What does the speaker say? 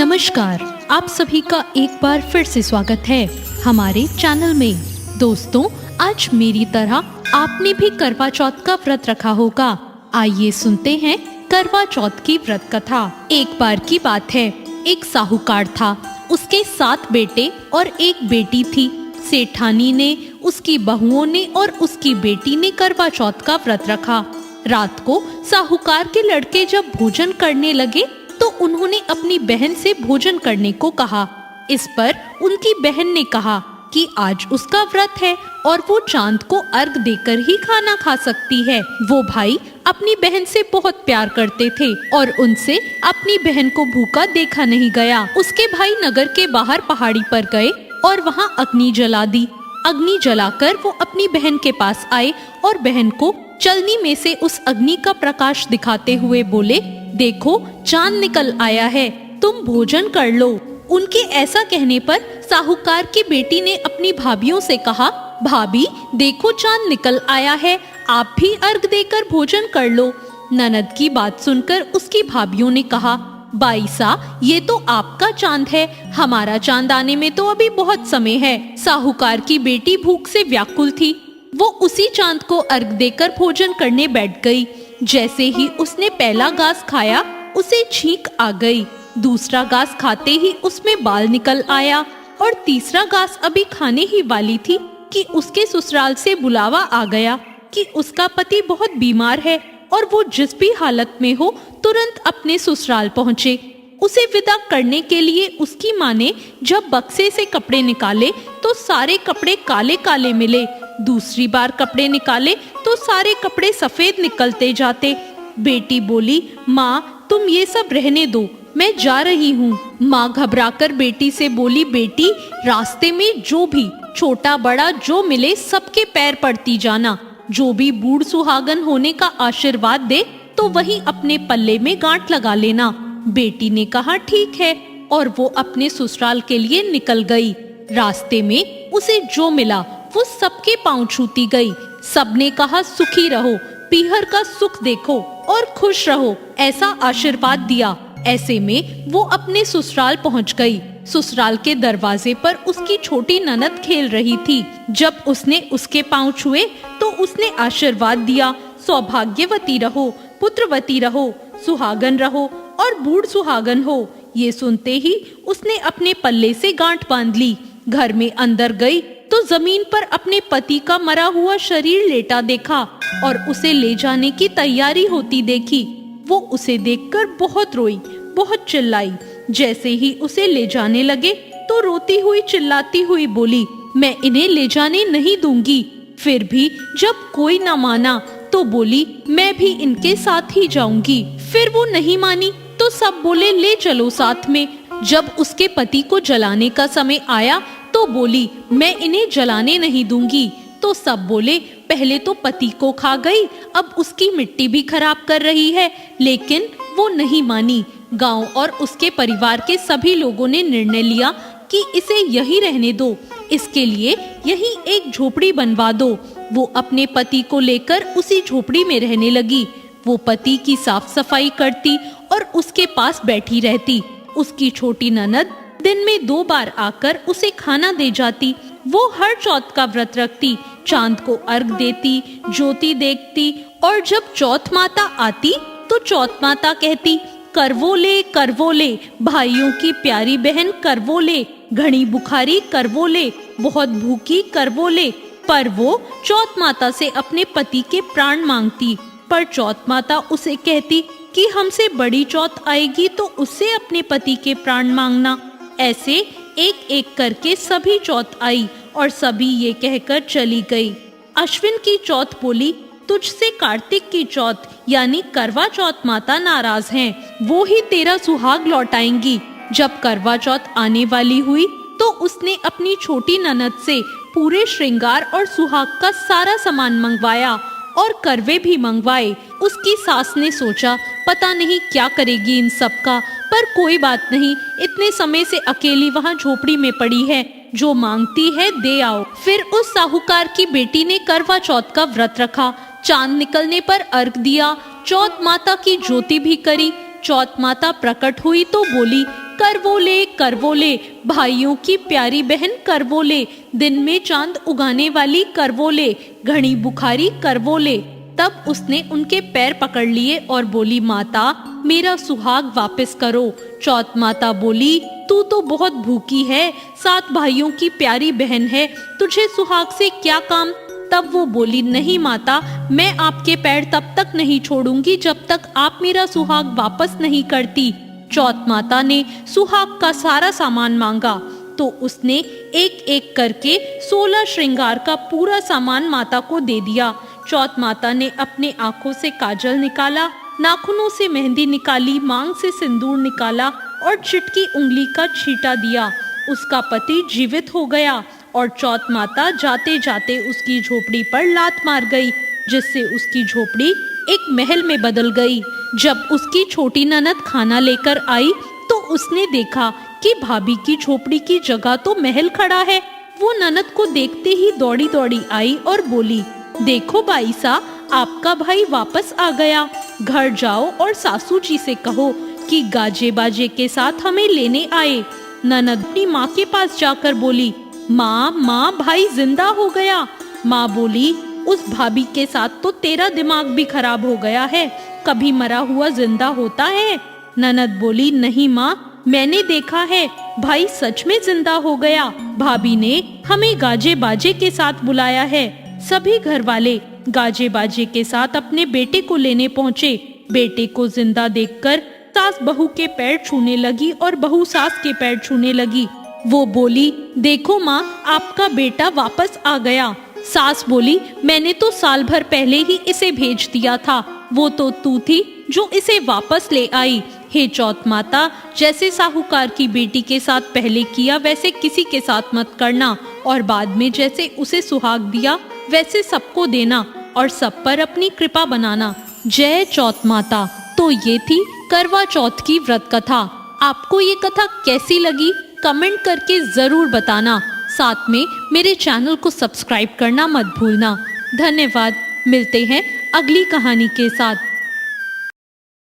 नमस्कार, आप सभी का एक बार फिर से स्वागत है हमारे चैनल में। दोस्तों, आज मेरी तरह आपने भी करवा चौथ का व्रत रखा होगा। आइए सुनते हैं करवा चौथ की व्रत कथा। एक बार की बात है, एक साहूकार था। उसके 7 बेटे और एक बेटी थी। सेठानी ने, उसकी बहुओं ने और उसकी बेटी ने करवा चौथ का व्रत रखा। रात को साहूकार के लड़के जब भोजन करने लगे तो उन्होंने अपनी बहन से भोजन करने को कहा। इस पर उनकी बहन ने कहा कि आज उसका व्रत है और वो चांद को अर्घ देकर ही खाना खा सकती है। वो भाई अपनी बहन से बहुत प्यार करते थे और उनसे अपनी बहन को भूखा देखा नहीं गया। उसके भाई नगर के बाहर पहाड़ी पर गए और वहाँ अग्नि जला दी। अग्नि जलाकर वो अपनी बहन के पास आए और बहन को चलनी में से उस अग्नि का प्रकाश दिखाते हुए बोले, देखो चांद निकल आया है, तुम भोजन कर लो। उनके ऐसा कहने पर साहूकार की बेटी ने अपनी भाभियों से कहा, भाभी देखो चांद निकल आया है, आप भी अर्घ देकर भोजन कर लो। ननद की बात सुनकर उसकी भाभियों ने कहा, बाईसा ये तो आपका चांद है, हमारा चांद आने में तो अभी बहुत समय है। साहूकार की बेटी भूख से व्याकुल थी। वो उसी चांद को अर्घ देकर भोजन करने बैठ गई। जैसे ही उसने पहला घास खाया उसे छींक आ गई। दूसरा घास खाते ही उसमें बाल निकल आया और तीसरा घास अभी खाने ही वाली थी कि उसके ससुराल से बुलावा आ गया कि उसका पति बहुत बीमार है और वो जिस भी हालत में हो तुरंत अपने ससुराल पहुँचे। उसे विदा करने के लिए उसकी माँ ने जब बक्से से कपड़े निकाले तो सारे कपड़े काले काले मिले। दूसरी बार कपड़े निकाले तो सारे कपड़े सफेद निकलते जाते। बेटी बोली, माँ तुम ये सब रहने दो, मैं जा रही हूँ। माँ घबराकर बेटी से बोली, बेटी रास्ते में जो भी छोटा बड़ा जो मिले सबके पैर पड़ती जाना। जो भी बूढ़ सुहागन होने का आशीर्वाद दे तो वही अपने पल्ले में गांठ लगा लेना। बेटी ने कहा ठीक है और वो अपने ससुराल के लिए निकल गई। रास्ते में उसे जो मिला वो सबके पांव छूती गई। सबने कहा सुखी रहो, पीहर का सुख देखो और खुश रहो, ऐसा आशीर्वाद दिया। ऐसे में वो अपने ससुराल पहुंच गई। ससुराल के दरवाजे पर उसकी छोटी ननद खेल रही थी। जब उसने उसके पांव छुए तो उसने आशीर्वाद दिया, सौभाग्यवती रहो, पुत्रवती रहो, सुहागन रहो और बूढ़ सुहागन हो। ये सुनते ही उसने अपने पल्ले से गांठ बांध ली। घर में अंदर गई तो जमीन पर अपने पति का मरा हुआ शरीर लेटा देखा और उसे ले जाने की तैयारी होती देखी। वो उसे देखकर बहुत रोई, बहुत चिल्लाई। जैसे ही उसे ले जाने लगे तो रोती हुई चिल्लाती हुई बोली, मैं इन्हें ले जाने नहीं दूंगी। फिर भी जब कोई न माना तो बोली, मैं भी इनके साथ ही जाऊंगी। फिर वो नहीं मानी तो सब बोले, ले चलो साथ में। जब उसके पति को जलाने का समय आया तो बोली, मैं इन्हें जलाने नहीं दूंगी। तो सब बोले, पहले तो पति को खा गई, अब उसकी मिट्टी भी खराब कर रही है। लेकिन वो नहीं मानी। गांव और उसके परिवार के सभी लोगों ने निर्णय लिया कि इसे यहीं रहने दो, इसके लिए यहीं एक झोपड़ी बनवा दो। वो अपने पति को लेकर उसी झोपड़ी में रहने लगी। वो पति की साफ सफाई करती और उसके पास बैठी रहती। उसकी छोटी ननद दिन में 2 बार आकर उसे खाना दे जाती। वो हर चौथ का व्रत रखती, चांद को अर्घ देती, ज्योति देखती और जब चौथ माता आती तो चौथ माता कहती, करवो ले भाइयों की प्यारी बहन करवो ले, घनी बुखारी करवो ले, बहुत भूखी करवो ले। पर वो चौथ माता से अपने पति के प्राण मांगती, पर चौथ माता उसे कहती कि हमसे बड़ी चौथ आएगी तो उससे अपने पति के प्राण मांगना। ऐसे एक एक करके सभी चौथ आई और सभी ये कहकर चली गई। अश्विन की चौथ बोली, तुझसे कार्तिक की चौथ यानी करवा चौथ माता नाराज हैं, वो ही तेरा सुहाग लौटाएंगी। जब करवा चौथ आने वाली हुई तो उसने अपनी छोटी ननद से पूरे श्रृंगार और सुहाग का सारा सामान मंगवाया और करवे भी मंगवाए। उसकी सास ने सोचा पता नहीं क्या करेगी इन सब का, पर कोई बात नहीं, इतने समय से अकेली वहाँ झोपड़ी में पड़ी है, जो मांगती है दे आओ। फिर उस साहूकार की बेटी ने करवा चौथ का व्रत रखा। चांद निकलने पर अर्घ दिया, चौथ माता की ज्योति भी करी। चौथ माता प्रकट हुई तो बोली, करवोले, भाइयों की प्यारी बहन करवोले, दिन में चांद उगाने वाली करवोले, घड़ी बुखारी करवोले। तब उसने उनके पैर पकड़ लिए और बोली, माता मेरा सुहाग वापस करो। चौथ माता बोली, तू तो बहुत भूखी है, 7 भाइयों की प्यारी बहन है, तुझे सुहाग से क्या काम। तब वो बोली, नहीं माता, मैं आपके पैर तब तक नहीं छोड़ूंगी जब तक आप मेरा सुहाग वापस नहीं करती। चौथ माता ने सुहाग का सारा सामान मांगा तो उसने एक एक करके 16 श्रृंगार का पूरा सामान माता को दे दिया। चौथ माता ने अपने आंखों से काजल निकाला, नाखूनों से मेहंदी निकाली, मांग से सिंदूर निकाला और चिटकी उंगली का छींटा दिया। उसका पति जीवित हो गया और चौथ माता जाते जाते उसकी झोपड़ी पर लात मार गई, जिससे उसकी झोपड़ी एक महल में बदल गई। जब उसकी छोटी ननद खाना लेकर आई तो उसने देखा कि भाभी की झोपड़ी की जगह तो महल खड़ा है। वो ननद को देखते ही दौड़ी दौड़ी आई और बोली, देखो बाईसा, आपका भाई वापस आ गया। घर जाओ और सासू जी से कहो कि गाजे बाजे के साथ हमें लेने आए। ननद अपनी माँ के पास जाकर बोली, माँ भाई जिंदा हो गया। माँ बोली, उस भाभी के साथ तो तेरा दिमाग भी खराब हो गया है, कभी मरा हुआ जिंदा होता है। ननद बोली, नहीं माँ, मैंने देखा है, भाई सच में जिंदा हो गया। भाभी ने हमें गाजे बाजे के साथ बुलाया है। सभी घर वाले गाजे बाजे के साथ अपने बेटे को लेने पहुँचे। बेटे को जिंदा देखकर सास बहू के पैर छूने लगी और बहू सास के पैर छूने लगी। वो बोली, देखो माँ, आपका बेटा वापस आ गया। सास बोली, मैंने तो साल भर पहले ही इसे भेज दिया था, वो तो तू थी जो इसे वापस ले आई। हे चौथ माता, जैसे साहूकार की बेटी के साथ पहले किया वैसे किसी के साथ मत करना, और बाद में जैसे उसे सुहाग दिया वैसे सबको देना और सब पर अपनी कृपा बनाना। जय चौथ माता। तो ये थी करवा चौथ की व्रत कथा। आपको ये कथा कैसी लगी कमेंट करके जरूर बताना। साथ में मेरे चैनल को सब्सक्राइब करना मत भूलना। धन्यवाद। मिलते हैं अगली कहानी के साथ।